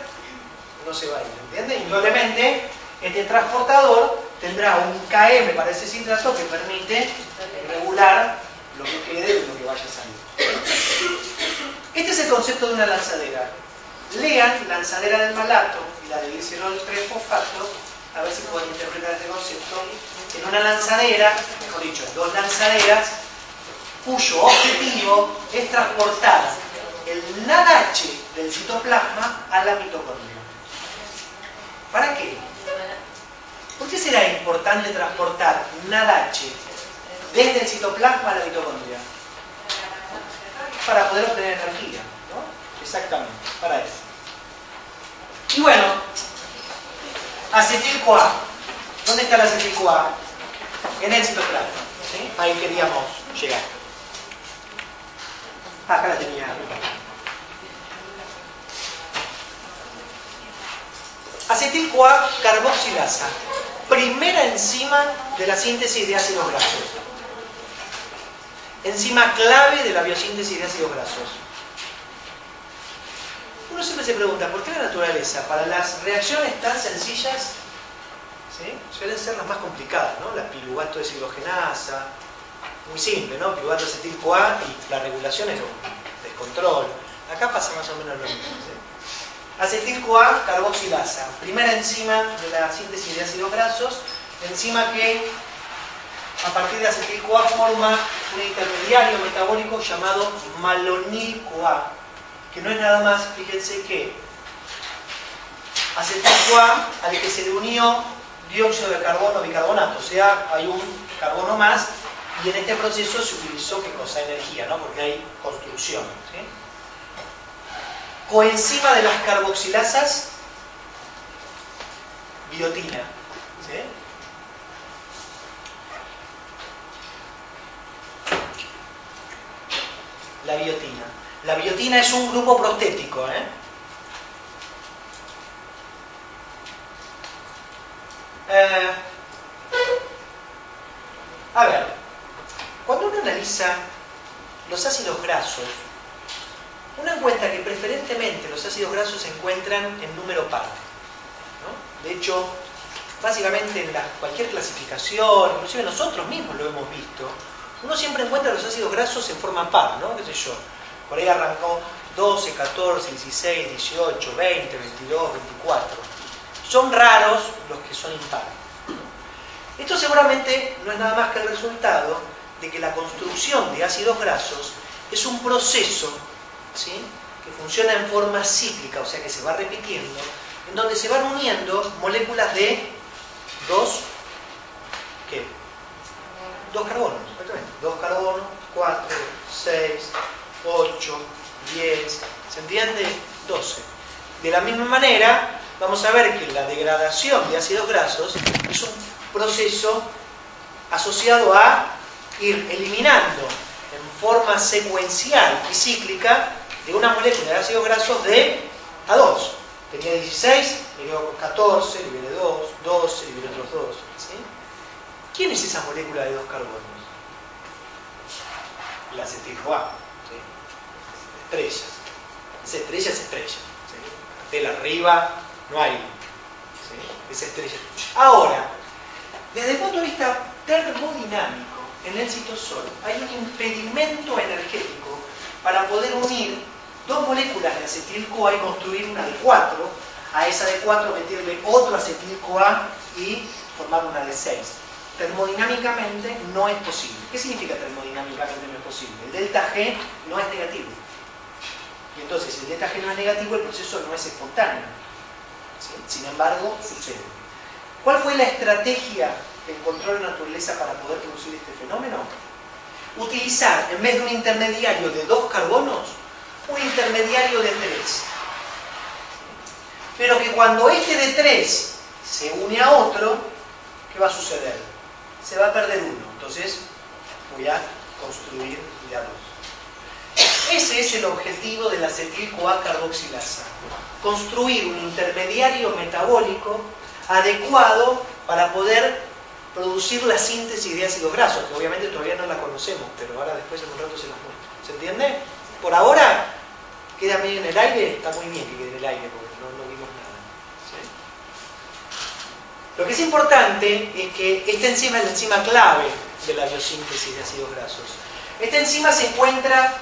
no se va a ir, ¿entiende? Indudablemente, este transportador tendrá un KM para ese citrato que permite regular lo que quede y lo que vaya a salir. Este es el concepto de una lanzadera. Lean lanzadera del malato y la de glicerol 3-fosfato, a ver si pueden interpretar este concepto. En una lanzadera, mejor dicho, en dos lanzaderas, cuyo objetivo es transportar el NADH del citoplasma a la mitocondria. ¿Para qué? ¿Por qué será importante transportar NADH desde el citoplasma a la mitocondria? Para poder obtener energía, ¿no? Exactamente, para eso. Y bueno, acetil-CoA. ¿Dónde está el acetil-CoA? En el citoplasma, ¿sí? Ahí queríamos llegar. Acá la tenía. Acetil-CoA carboxilasa, primera enzima de la síntesis de ácidos grasos. Enzima clave de la biosíntesis de ácidos grasos. Uno siempre se pregunta, ¿por qué la naturaleza, para las reacciones tan sencillas, ¿sí?, suelen ser las más complicadas, ¿no? La piruvato deshidrogenasa, muy simple, ¿no? Piruvato acetil-CoA y la regulación es un descontrol. Acá pasa más o menos lo mismo, ¿sí? Acetil-CoA carboxilasa, primera enzima de la síntesis de ácidos grasos, enzima que a partir de acetil-CoA forma un intermediario metabólico llamado malonil-CoA, que no es nada más, fíjense que acetil-CoA al que se le unió dióxido de carbono bicarbonato, o sea, hay un carbono más, y en este proceso se utilizó, ¿qué cosa? Energía, ¿no? Porque hay construcción, ¿sí? Coenzima de las carboxilasas, biotina, ¿sí? La biotina. La biotina es un grupo prostético, ¿eh? A ver, cuando uno analiza los ácidos grasos, uno encuentra que preferentemente los ácidos grasos se encuentran en número par, ¿no? De hecho, básicamente en cualquier clasificación, inclusive nosotros mismos lo hemos visto, uno siempre encuentra los ácidos grasos en forma par, ¿no? ¿Qué sé yo? Por ahí arrancó 12, 14, 16, 18, 20, 22, 24. Son raros los que son impares. Esto seguramente no es nada más que el resultado de que la construcción de ácidos grasos es un proceso, ¿sí?, que funciona en forma cíclica, o sea que se va repitiendo, en donde se van uniendo moléculas de dos carbonos, exactamente. 2 carbonos, 4, 6, 8, 10, ¿se entiende? 12. De la misma manera, vamos a ver que la degradación de ácidos grasos es un proceso asociado a ir eliminando en forma secuencial y cíclica de una molécula de ácidos grasos de a 2. Tenía 16, le quedó 14, liberé 2, 12, liberé otros 2. ¿Sí? ¿Quién es esa molécula de 2 carbonos? La acetil-CoA. ¿Sí? Estrella. Esa estrella es estrella. ¿Sí? De la arriba no hay. ¿Sí? Esa estrella. Ahora, desde el punto de vista termodinámico, en el citosol hay un impedimento energético para poder unir dos moléculas de acetil-CoA y construir una de 4, a esa de 4 meterle otro acetil-CoA y formar una de 6. Termodinámicamente no es posible. ¿Qué significa termodinámicamente no es posible? El delta G no es negativo. Y entonces, si el delta G no es negativo, el proceso no es espontáneo. ¿Sí? Sin embargo, sucede. ¿Cuál fue la estrategia que encontró la naturaleza para poder producir este fenómeno? Utilizar, en vez de un intermediario de 2 carbonos, un intermediario de 3. Pero que cuando este de 3 se une a otro, ¿qué va a suceder? Se va a perder uno. Entonces voy a construir de a 2. Ese es el objetivo de la acetil-CoA carboxilasa. Construir un intermediario metabólico adecuado para poder producir la síntesis de ácidos grasos, que obviamente todavía no la conocemos, pero ahora después en un rato se las muestro. ¿Se entiende? Por ahora queda medio en el aire, está muy bien que quede en el aire porque no vimos nada. ¿Sí? Lo que es importante es que esta enzima es la enzima clave de la biosíntesis de ácidos grasos. Esta enzima se encuentra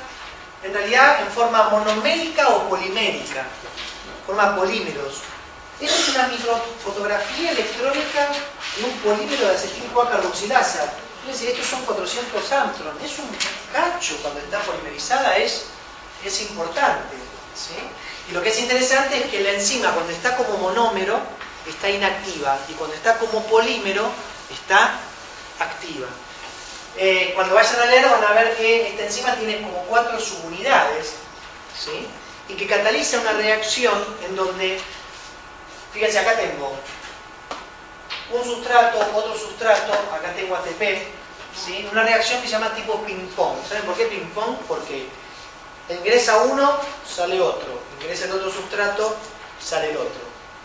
en realidad en forma monomérica o polimérica, forma polímeros. Esta es una microfotografía electrónica de un polímero de acetil-CoA carboxilasa. Fíjense, estos son 400 Armstrong. Es un cacho cuando está polimerizada, es importante. ¿Sí? Y lo que es interesante es que la enzima, cuando está como monómero, está inactiva y cuando está como polímero está activa. Cuando vayan a leer van a ver que esta enzima tiene como 4 subunidades, ¿sí? Y que cataliza una reacción en donde, fíjense, acá tengo un sustrato, otro sustrato, acá tengo ATP, ¿sí? Una reacción que se llama tipo ping-pong. ¿Saben por qué ping-pong? Porque ingresa uno, sale otro, ingresa el otro sustrato, sale el otro,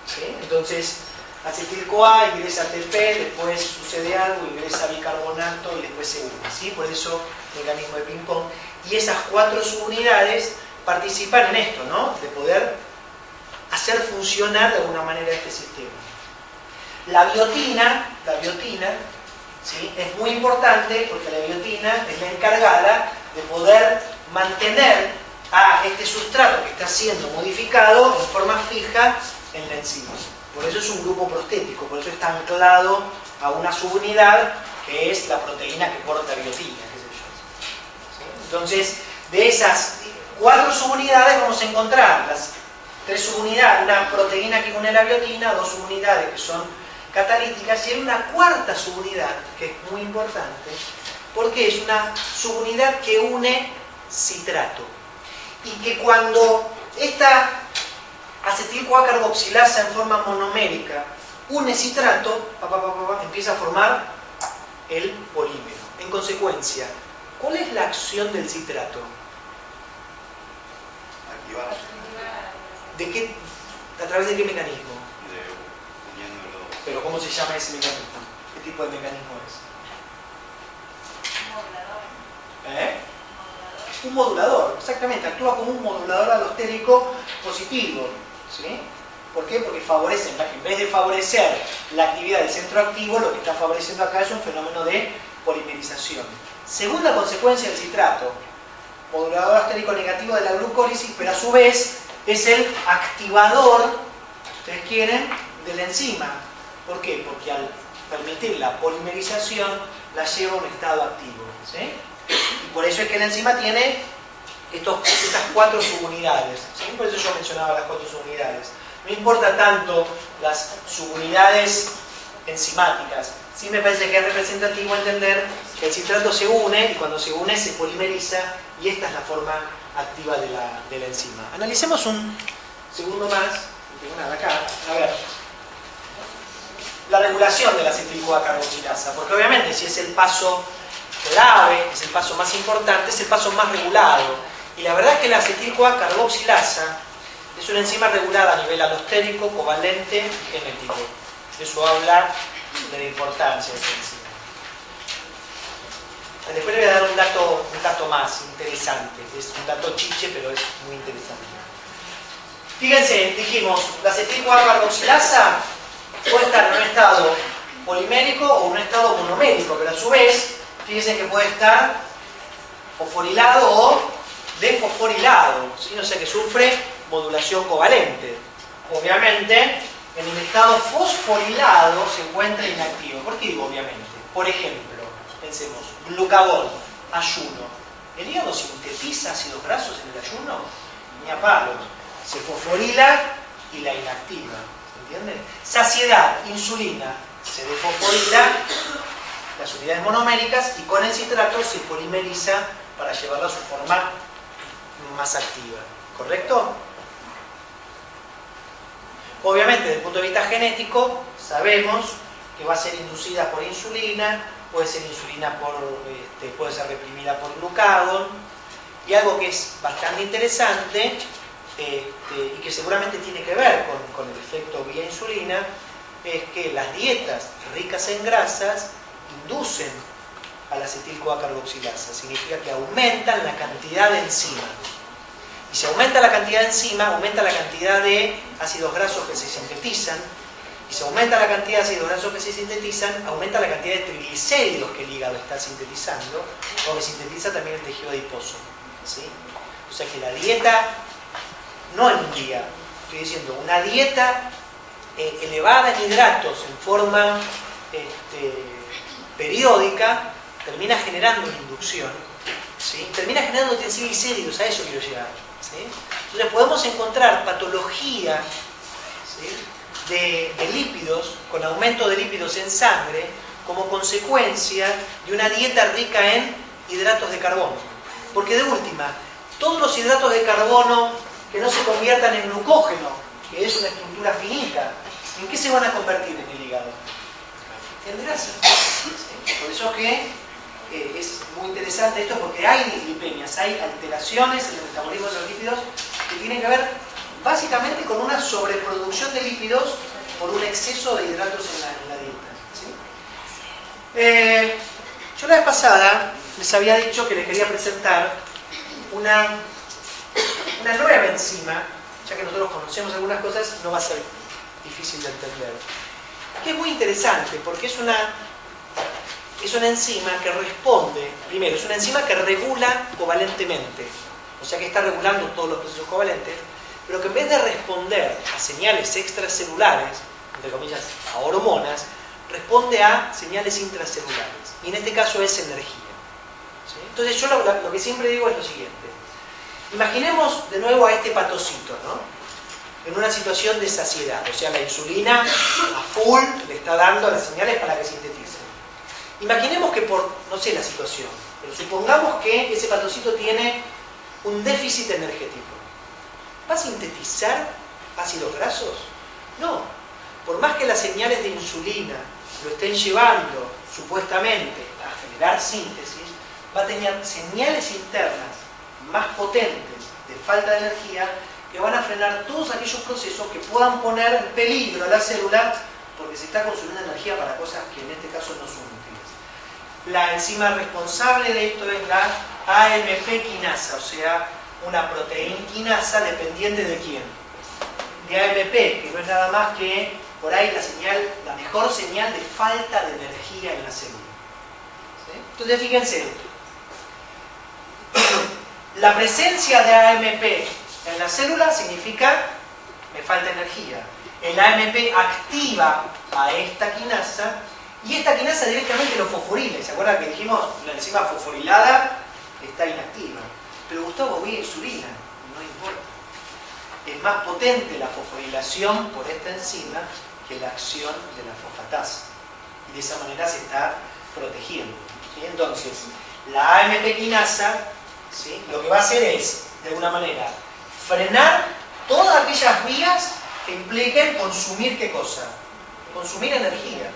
¿sí? Entonces, acetil-CoA ingresa ATP, después sucede algo, ingresa bicarbonato y después se une, ¿sí? Por eso, mecanismo de ping-pong. Y esas 4 subunidades participan en esto, ¿no? De poder hacer funcionar de alguna manera este sistema. La biotina, ¿sí? Es muy importante porque la biotina es la encargada de poder mantener a este sustrato que está siendo modificado en forma fija en la enzima. Por eso es un grupo prostético, por eso está anclado a una subunidad que es la proteína que porta biotina, qué sé yo. ¿Sí? Entonces, de esas 4 subunidades vamos a encontrar las 3 subunidades, una proteína que une a la biotina, 2 subunidades que son catalíticas y hay una 4ª subunidad que es muy importante porque es una subunidad que une citrato y que cuando esta acetil-CoA carboxilasa en forma monomérica une citrato, empieza a formar el polímero. En consecuencia, ¿cuál es la acción del citrato? Activar. ¿De qué? ¿A través de qué mecanismo? Uniéndolo. ¿Pero cómo se llama ese mecanismo? ¿Qué tipo de mecanismo es? Un modulador, exactamente, actúa como un modulador alostérico positivo, ¿sí? ¿Por qué? Porque favorece, en vez de favorecer la actividad del centro activo, lo que está favoreciendo acá es un fenómeno de polimerización. Segunda consecuencia del citrato, modulador alostérico negativo de la glucólisis, pero a su vez es el activador, ustedes quieren, de la enzima. ¿Por qué? Porque al permitir la polimerización la lleva a un estado activo, ¿sí? Y por eso es que la enzima tiene estas 4 subunidades, ¿sí? Por eso yo mencionaba las 4 subunidades. No importa tanto las subunidades enzimáticas, sí me parece que es representativo entender que el citrato se une y cuando se une se polimeriza y esta es la forma activa de la enzima. Analicemos un segundo más, no tengo nada acá, a ver. La regulación de la acetil-CoA carboxilasa, porque obviamente si es el paso clave, es el paso más importante, es el paso más regulado. Y la verdad es que la acetil-CoA carboxilasa es una enzima regulada a nivel alostérico, covalente y genético. Eso habla de la importancia de esta enzima. Después le voy a dar un dato más interesante. Es un dato chiche, pero es muy interesante. Fíjense, dijimos, la acetil-CoA carboxilasa puede estar en un estado polimérico o en un estado monomérico, pero a su vez, fíjense que puede estar fosforilado o desfosforilado, ¿sí? O sea que sufre modulación covalente. Obviamente, en el estado fosforilado se encuentra inactivo. ¿Por qué digo obviamente? Por ejemplo, pensemos, glucagón, ayuno. ¿El hígado sintetiza ácidos grasos en el ayuno? Ni a palos. Se fosforila y la inactiva. ¿Entienden? Saciedad, insulina, se desfosforila las unidades monoméricas y con el citrato se polimeriza para llevarla a su forma más activa. ¿Correcto? Obviamente, desde el punto de vista genético, sabemos que va a ser inducida por insulina, puede ser puede ser reprimida por glucagón, y algo que es bastante interesante y que seguramente tiene que ver con el efecto vía insulina, es que las dietas ricas en grasas inducen a la acetil-CoA carboxilasa. Significa que aumentan la cantidad de enzima. Y si aumenta la cantidad de enzima, aumenta la cantidad de ácidos grasos que se sintetizan. Y si aumenta la cantidad de ácidos grasos que se sintetizan, aumenta la cantidad de triglicéridos que el hígado está sintetizando, o que sintetiza también el tejido adiposo, ¿sí? O sea que la dieta, no en un día, estoy diciendo, una dieta elevada en hidratos en forma periódica, termina generando una inducción, ¿sí? Termina generando triglicéridos, a eso quiero llegar, ¿sí? Entonces podemos encontrar patología, ¿sí? de lípidos, con aumento de lípidos en sangre, como consecuencia de una dieta rica en hidratos de carbono. Porque de última, todos los hidratos de carbono que no se conviertan en glucógeno, que es una estructura finita, ¿en qué se van a convertir en el hígado? En grasa. Por eso es que es muy interesante esto, porque hay dislipemias, hay alteraciones en el metabolismo de los lípidos que tienen que ver básicamente con una sobreproducción de lípidos por un exceso de hidratos en la dieta. ¿Sí? Yo la vez pasada les había dicho que les quería presentar una nueva enzima, ya que nosotros conocemos algunas cosas, no va a ser difícil de entender. Que es muy interesante porque es una enzima que responde, primero, es una enzima que regula covalentemente, o sea que está regulando todos los procesos covalentes, pero que en vez de responder a señales extracelulares, entre comillas, a hormonas, responde a señales intracelulares. Y en este caso es energía. ¿Sí? Entonces yo lo que siempre digo es lo siguiente. Imaginemos de nuevo a este patocito, ¿no? En una situación de saciedad, o sea, la insulina a full le está dando las señales para que sintetice. Imaginemos que no sé la situación, pero supongamos que ese patocito tiene un déficit energético. ¿Va a sintetizar ácidos grasos? No. Por más que las señales de insulina lo estén llevando, supuestamente, a generar síntesis, va a tener señales internas más potentes de falta de energía que van a frenar todos aquellos procesos que puedan poner en peligro a la célula porque se está consumiendo energía para cosas que en este caso no son útiles. La enzima responsable de esto es la AMP quinasa, o sea, una proteína quinasa dependiente de quién? De AMP, que no es nada más que por ahí la mejor señal de falta de energía en la célula. ¿Sí? Entonces fíjense esto. La presencia de AMP en la célula significa me falta energía. El AMP activa a esta quinasa y esta quinasa directamente lo fosforila. ¿Se acuerdan que dijimos la enzima fosforilada está inactiva? Pero Gustavo, voy a insulina, no importa. Es más potente la fosforilación por esta enzima que la acción de la fosfatasa. Y de esa manera se está protegiendo. ¿Sí? Entonces, la AMP quinasa, ¿sí?, lo que va a hacer es, de alguna manera, frenar todas aquellas vías que impliquen consumir ¿qué cosa? Consumir energía.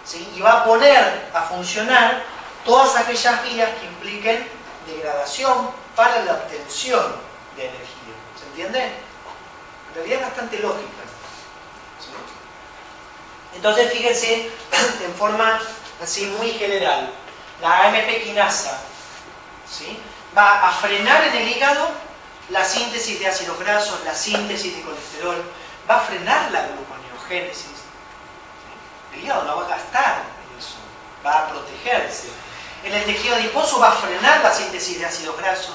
¿Sí? Y va a poner a funcionar todas aquellas vías que impliquen degradación para la obtención de energía. ¿Se entiende? En realidad es bastante lógica. ¿Sí? Entonces fíjense en forma así muy general. La AMP quinasa, ¿sí?, va a frenar en el hígado la síntesis de ácidos grasos, la síntesis de colesterol, va a frenar la gluconeogénesis. ¿Sí? El hígado no va a gastar en eso, va a protegerse. En el tejido adiposo va a frenar la síntesis de ácidos grasos,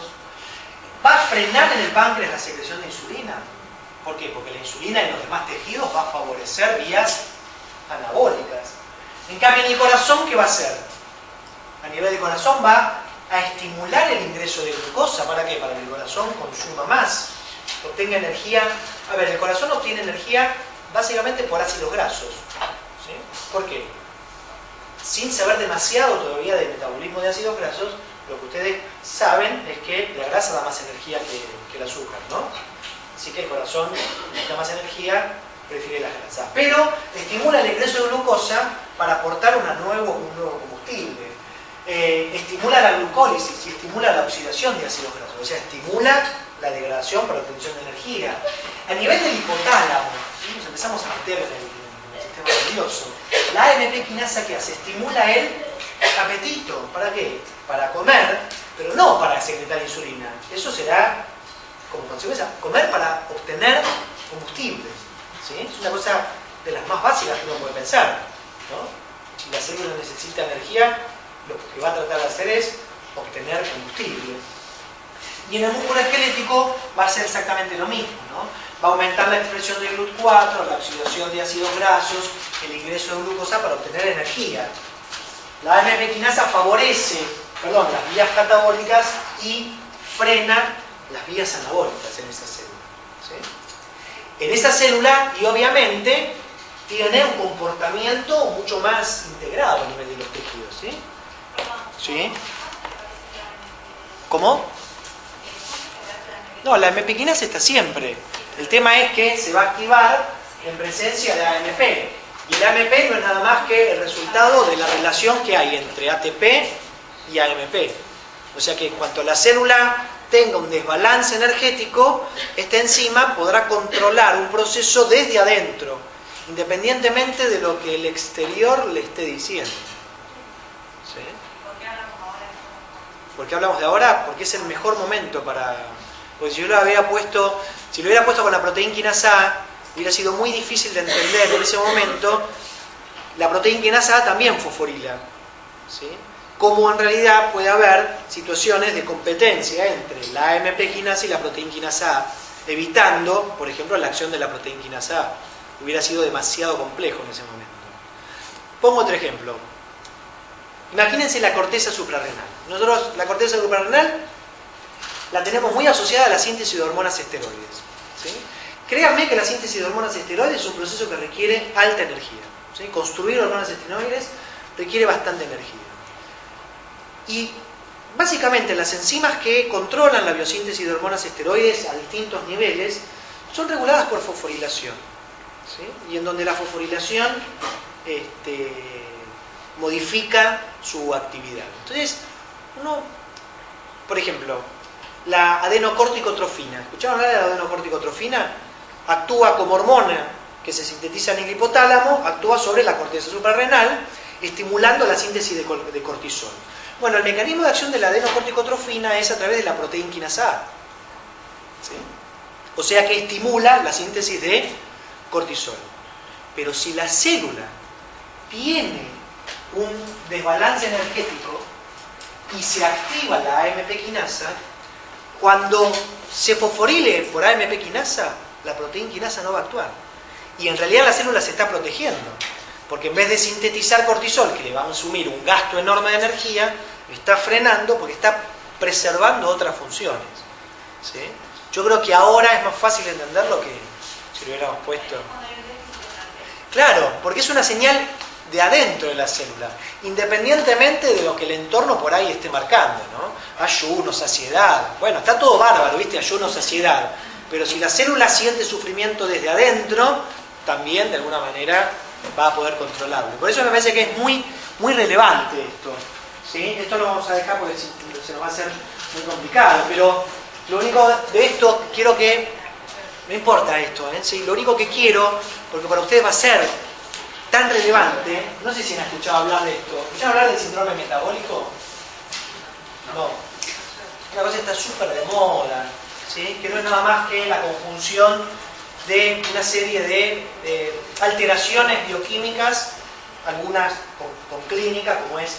va a frenar en el páncreas la secreción de insulina. ¿Por qué? Porque la insulina en los demás tejidos va a favorecer vías anabólicas. En cambio, en el corazón, ¿qué va a hacer? A nivel de corazón va a estimular el ingreso de glucosa. ¿Para qué? Para que el corazón consuma más, obtenga energía. A ver, el corazón obtiene energía básicamente por ácidos grasos. ¿Sí? ¿Por qué? Sin saber demasiado todavía del metabolismo de ácidos grasos, lo que ustedes saben es que la grasa da más energía que el azúcar, ¿no? Así que el corazón da más energía, prefiere las grasas. Pero estimula el ingreso de glucosa para aportar un nuevo combustible. Estimula la glucólisis y estimula la oxidación de ácidos grasos, o sea, estimula la degradación para obtención de energía. A nivel del hipotálamo, ¿sí?, nos empezamos a meter en el sistema nervioso. La AMP quinasa, ¿qué hace? Estimula el apetito. ¿Para qué? Para comer, pero no para secretar insulina. Eso será como consecuencia, comer para obtener combustible. ¿Sí? Es una cosa de las más básicas que uno puede pensar, ¿no? Si la célula necesita energía, lo que va a tratar de hacer es obtener combustible. Y en el músculo esquelético va a ser exactamente lo mismo, ¿no? Va a aumentar la expresión de GLUT4, la oxidación de ácidos grasos, el ingreso de glucosa para obtener energía. La AMP quinasa favorece, las vías catabólicas y frena las vías anabólicas en esa célula. ¿Sí? En esa célula, y obviamente tiene un comportamiento mucho más integrado a nivel de los tejidos, ¿sí? ¿Sí? ¿Cómo? No, la AMP quinasa está siempre. El tema es que se va a activar en presencia de AMP. Y el AMP no es nada más que el resultado de la relación que hay entre ATP y AMP. O sea que en cuanto la célula tenga un desbalance energético, esta enzima podrá controlar un proceso desde adentro, independientemente de lo que el exterior le esté diciendo. ¿Sí? ¿Por qué hablamos de ahora? Porque es el mejor momento para... Porque si yo lo hubiera puesto con la proteína quinasa A, hubiera sido muy difícil de entender en ese momento. La proteína quinasa A también fosforila, ¿sí? Como en realidad puede haber situaciones de competencia entre la AMP quinasa y la proteína quinasa A, evitando, por ejemplo, la acción de la proteína quinasa A. Hubiera sido demasiado complejo en ese momento. Pongo otro ejemplo. Imagínense la corteza suprarrenal. Nosotros la corteza suprarrenal la tenemos muy asociada a la síntesis de hormonas esteroides, ¿sí? Créanme que la síntesis de hormonas esteroides es un proceso que requiere alta energía, ¿sí? Construir hormonas esteroides requiere bastante energía. Y básicamente las enzimas que controlan la biosíntesis de hormonas esteroides a distintos niveles son reguladas por fosforilación, ¿sí? Y en donde la fosforilación modifica su actividad. Entonces, por ejemplo, la adenocorticotrofina. ¿Escucharon hablar de la adenocorticotrofina? Actúa como hormona que se sintetiza en el hipotálamo, actúa sobre la corteza suprarrenal, estimulando la síntesis de cortisol. Bueno, el mecanismo de acción de la adenocorticotrofina es a través de la proteína quinasa A, ¿sí? O sea que estimula la síntesis de cortisol. Pero si la célula tiene un desbalance energético y se activa la AMP quinasa, cuando se fosforile por AMP quinasa, la proteína quinasa no va a actuar. Y en realidad la célula se está protegiendo, porque en vez de sintetizar cortisol, que le va a asumir un gasto enorme de energía, está frenando porque está preservando otras funciones, ¿sí? Yo creo que ahora es más fácil entenderlo que si lo hubiéramos puesto. Claro, porque es una señal de adentro de la célula, independientemente de lo que el entorno por ahí esté marcando, ¿no? Ayuno, saciedad, bueno, está todo bárbaro, ¿viste? Ayuno, saciedad, pero si la célula siente sufrimiento desde adentro, también de alguna manera va a poder controlarlo. Por eso me parece que es muy, muy relevante esto, ¿sí? Esto lo vamos a dejar porque se nos va a hacer muy complicado, pero lo único de esto quiero que, no importa esto, ¿sí? Lo único que quiero, porque para ustedes va a ser tan relevante, no sé si han escuchado hablar de esto. ¿Escucharon hablar del síndrome metabólico? No. Una cosa que está súper de moda, ¿sí? Que no es nada más que la conjunción de una serie de alteraciones bioquímicas, algunas con clínica, como es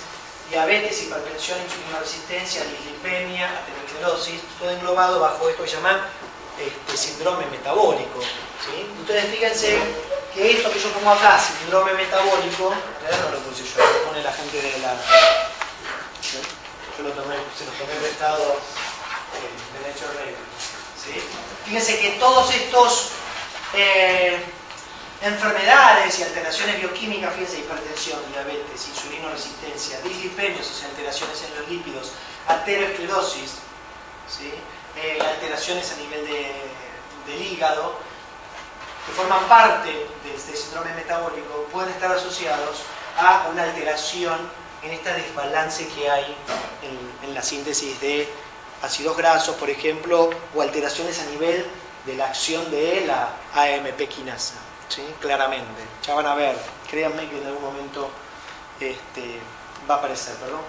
diabetes, hipertensión, insulinoresistencia, dislipemia, aterosclerosis, todo englobado bajo esto que se llama síndrome metabólico, ¿sí? Ustedes fíjense que esto que yo pongo acá, síndrome metabólico, en realidad no lo puse yo, lo pone la gente de la... ¿sí? Yo se los tomé prestado de Nature Review, ¿sí? Fíjense que todos estos enfermedades y alteraciones bioquímicas, fíjense, hipertensión, diabetes, insulinoresistencia, dislipemias, o sea, alteraciones en los lípidos, aterosclerosis, ¿sí? Alteraciones a nivel del hígado, que forman parte de este síndrome metabólico, pueden estar asociados a una alteración en este desbalance que hay en la síntesis de ácidos grasos, por ejemplo, o alteraciones a nivel de la acción de la AMP quinasa, ¿sí? Claramente. Ya van a ver, créanme que en algún momento va a aparecer, perdón.